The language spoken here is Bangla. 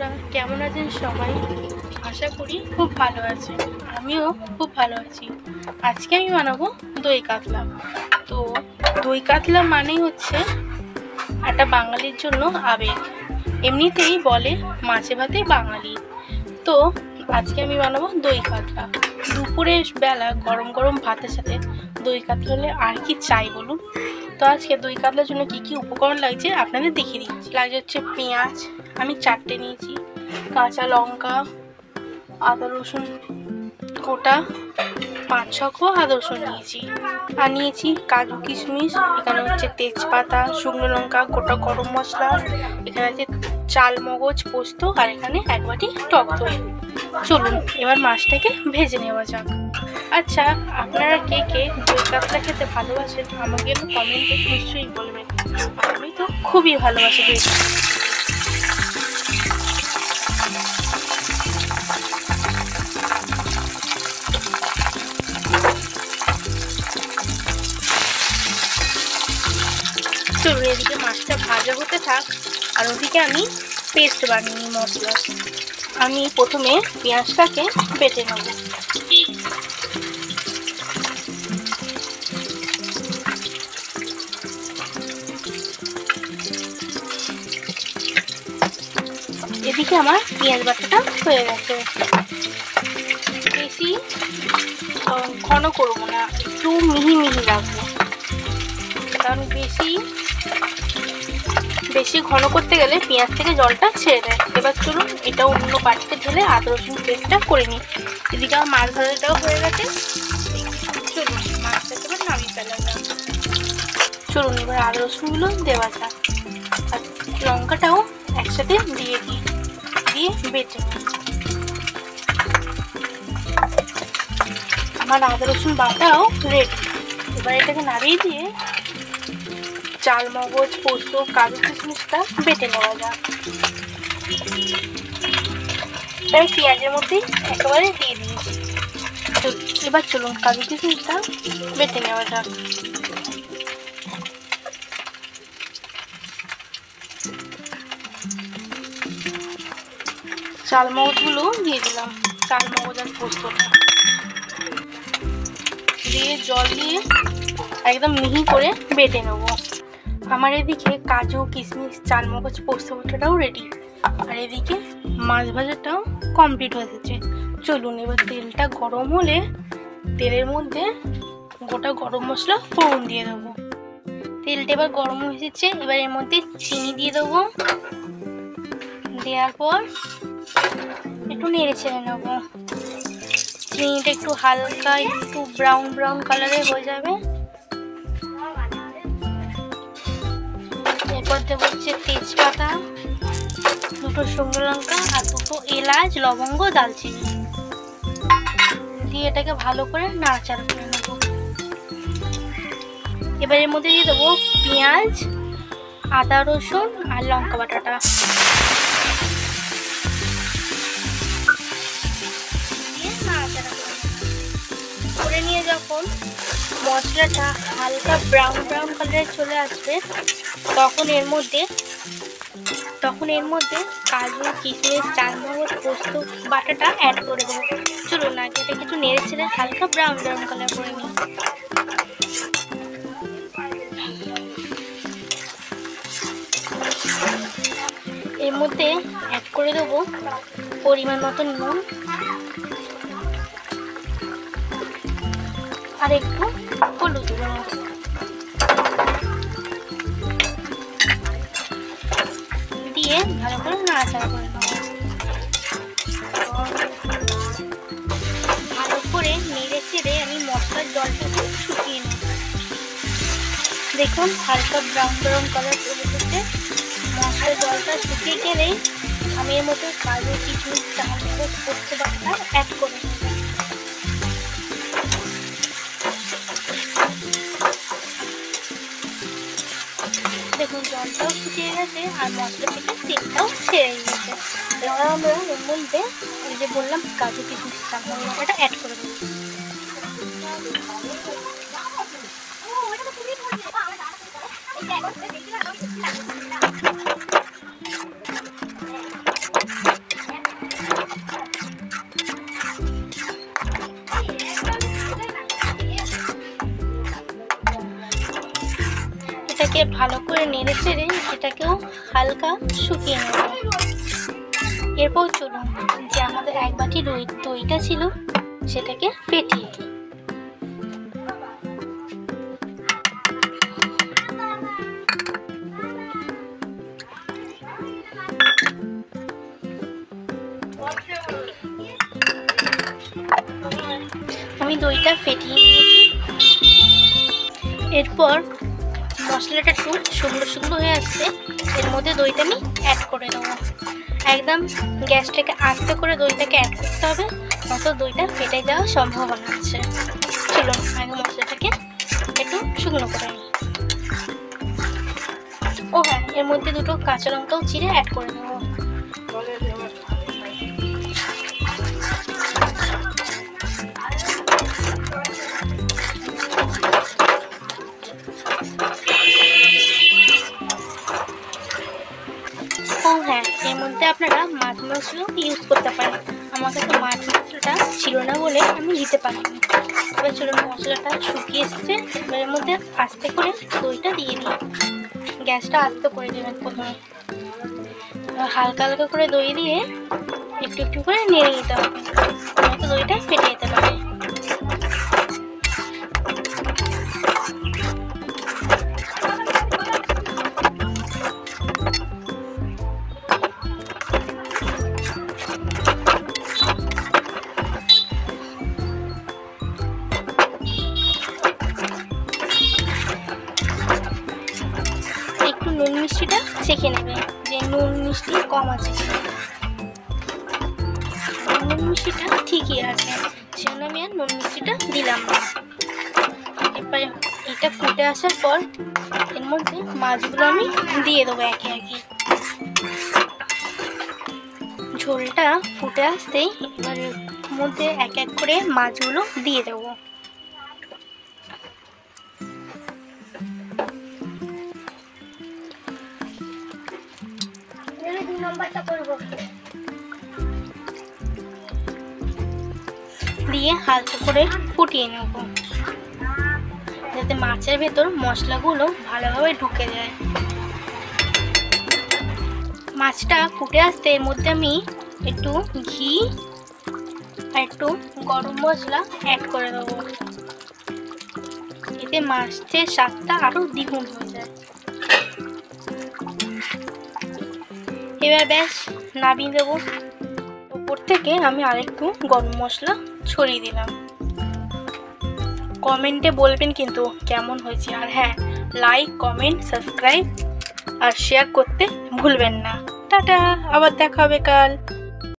বন্ধুরা, কেমন আছেন সবাই? আশা করি খুব ভালো আছেন। আমিও খুব ভালো আছি। আজকে আমি বানাবো দই কাতলা। তো দই কাতলা মানেই হচ্ছে একটা বাঙালির জন্য আবেগ। এমনিতেই বলে মাছে ভাতে বাঙালি। তো আজকে আমি বানাবো দই কাতলা। দুপুরের বেলা গরম গরম ভাতের সাথে দই কাতলা হলে আর কি চাই বলুন? তো আজকে দই কাতলার জন্য কি কি উপকরণ লাগছে আপনাদের দেখিয়ে দিচ্ছি। লাগছে হচ্ছে পেঁয়াজ, আমি 4টে নিয়েছি, কাঁচা লঙ্কা, আদা রসুন গোটা 5-6 কোয়া আদা রসুন নিয়েছি, আর নিয়েছি কাজু কিশমিশ, এখানে হচ্ছে তেজপাতা, শুকনো লঙ্কা, গোটা গরম মশলা, এখানে আছে চাল মগজ পোস্ত, আর এখানে 1 বাটি টক দই। চলুন এবার মাছটাকে ভেজে নেওয়া যাক। আচ্ছা, আপনারা কে কে দই কাতলা খেতে ভালোবাসেন আমাকে কমেন্টে নিশ্চয়ই বলবেন। আমি তো খুবই ভালোবাসি দই কাতলা। চলুন এদিকে মাছটা ভাজা হতে থাক, আর ওদিকে আমি পেস্ট বানিয়ে নিই মশলা। আমি প্রথমে পেঁয়াজটাকে বেটে নেব। এদিকে আমার পেঁয়াজ বাটাটা হয়ে গেছে। বেশি ঘন করবো না, একটু মিহি মিহি রাখবো, কারণ বেশি ঘন করতে গেলে পেঁয়াজ থেকে জলটা ছেড়ে দেয়। এবার চলুন এটা অন্য বাটিতে ঢেলে আদা রসুন পেস্টটা করে নিই। এদিকে আমার মাছ ভাজাটাও হয়ে গেছে। চলুন মাছটাকে এবার নামিয়ে ফেলা যাক। চলুন এবার আদা রসুনগুলো দেওয়া যাক, আর লঙ্কাটাও একসাথে দিয়ে বেটে নিই। আমার আদা রসুন বাটাও রেডি। এবার এটাকে নাড়িয়ে দিয়ে চাল মগজ পোস্ত কাজু কিশমিশটা বেটে নেওয়া যাক। তাই পেঁয়াজের মধ্যে একেবারে দিয়ে দিয়েছি। এবার চলুন কাজু কিশমিশটা বেটে নেওয়া যাক। চাল মগজগুলো দিয়ে দিলাম, চাল মগজ আর পোস্তটা দিয়ে জল দিয়ে একদম মিহি করে বেটে নেবো। আমার এদিকে কাজু কিশমিশ চাল মগজ পোস্ত বাটাটাও রেডি, আর এদিকে মাছ ভাজাটাও কমপ্লিট হয়ে এসেছে। চলুন এবার তেলটা গরম হলে তেলের মধ্যে গোটা গরম মশলা ফোড়ন দিয়ে দেবো। তেলটা এবার গরম হয়ে এসেছে, এবার এর মধ্যে চিনি দিয়ে দেবো। দেওয়ার পর একটু নেড়ে ছেড়ে নেবো। চিনিটা একটু হালকা একটু ব্রাউন ব্রাউন কালারের হয়ে যাবে। এরপর দেবো হচ্ছে তেজপাতা, 2টো শুকনো লঙ্কা আর 2টো এলাচ, লবঙ্গ, দালচিনি দিয়ে এটাকে ভালো করে নাড়াচাড়া করে নেব। এবার এর মধ্যে দিয়ে দেবো পেঁয়াজ, আদা রসুন আর লঙ্কা বাটাটা। দিয়ে নাড়াচাড়া করে নিয়ে যখন মশলাটা হালকা ব্রাউন ব্রাউন কালারে চলে আসবে, তখন এর মধ্যে কাজু কিশমিশ চাল মগজ পোস্ত বাটাটা অ্যাড করে দেবো। চলুন আগে এটা কিছু নেড়ে ছেড়ে হালকা ব্রাউন ব্রাউন কালার করে নিই। এর মধ্যে অ্যাড করে দেবো পরিমাণ মতো নুন আর একটু হলুদ গুঁড়ো। দিয়ে ভালো করে নাড়াচাড়া করে নেব। ভালো করে নেড়ে চেড়ে আমি মশলার জলটাকে শুকিয়ে নেব। দেখুন হালকা ব্রাউন ব্রাউন কালার চলে এসেছে। মশলার জলটা শুকিয়ে গেলে আমি এর মধ্যে কাজু কিশমিশ চাল মগজ পোস্ত বাটা অ্যাড করে নেব। দেখুন জলটাও শুকিয়ে গেছে আর মশলা থেকে তেলটাও ছেড়ে গেছে। এবার আমরা এর মধ্যে এই যে বললাম কাজু কিশমিশ চাল মগজটা অ্যাড করে দেবো। দিয়ে ভালো করে নেড়ে চেড়ে এটাকেও হালকা শুকিয়ে নেব। এরপর চলুন যে আমাদের এক বাটি দইটা ছিল সেটাকে ফেটিয়ে দিই। আমি দইটা ফেটিয়ে নিয়েছি। এরপর মশলাটা একটু শুকনো শুকনো হয়ে আসছে, এর মধ্যে দইটা আমি অ্যাড করে দেবো। একদম গ্যাসটাকে আস্তে করে দইটাকে অ্যাড করতে হবে, নয়তো দইটা ফেটে যাওয়ার সম্ভাবনা আছে। চলুন আগে মশলাটাকে একটু শুকনো করে নিই। ও হ্যাঁ, এর মধ্যে দুটো কাঁচা লঙ্কাও চিড়ে অ্যাড করে দেবো। ও হ্যাঁ, এর মধ্যে আপনারা মাছ মশলাও ইউজ করতে পারেন। আমার কাছে মাছ মশলাটা ছিল না বলে আমি দিতে পারিনি। এবার চলুন মশলাটা শুকিয়ে এসেছে, এর মধ্যে আস্তে করে দইটা দিয়ে দিই। গ্যাসটা আস্তে করে দেবেন প্রথমে, হালকা হালকা করে দই দিয়ে একটু একটু করে নেড়ে নিতে হবে, নয়তো দইটা ফেটে যেতে পারে। নুন মিষ্টিটা চেখে নেবে যে নুন মিষ্টি কম আছে। নুন মিষ্টিটা ঠিকই আছে, সেজন্য আমি আর নুন মিষ্টিটা দিলাম না। এরপরে এটা ফুটে আসার পর এর মধ্যে মাছগুলো আমি দিয়ে দেবো একে একে। ঝোলটা ফুটে আসতেই এবার এর মধ্যে এক এক করে মাছগুলো দিয়ে দেবো। দিয়ে হালকা করে ফুটিয়ে নেব, যাতে মাছের ভেতর মশলাগুলো ভালোভাবে ঢুকে যায়। মাছটা ফুটে আসতে এর মধ্যে আমি একটু ঘি আর একটু গরম মশলা অ্যাড করে দেবো, এতে মাছের স্বাদটা আরও দ্বিগুণ হয়ে যায়। এবার ব্যাস নামিয়ে দেবো। উপর থেকে আমি আরেকটু গরম মশলা ছড়িয়ে দিলাম। কমেন্টে বলবেন কিন্তু কেমন হয়েছে, আর হ্যাঁ, লাইক কমেন্ট সাবস্ক্রাইব আর শেয়ার করতে ভুলবেন না। টাটা, আবার দেখা হবে কাল।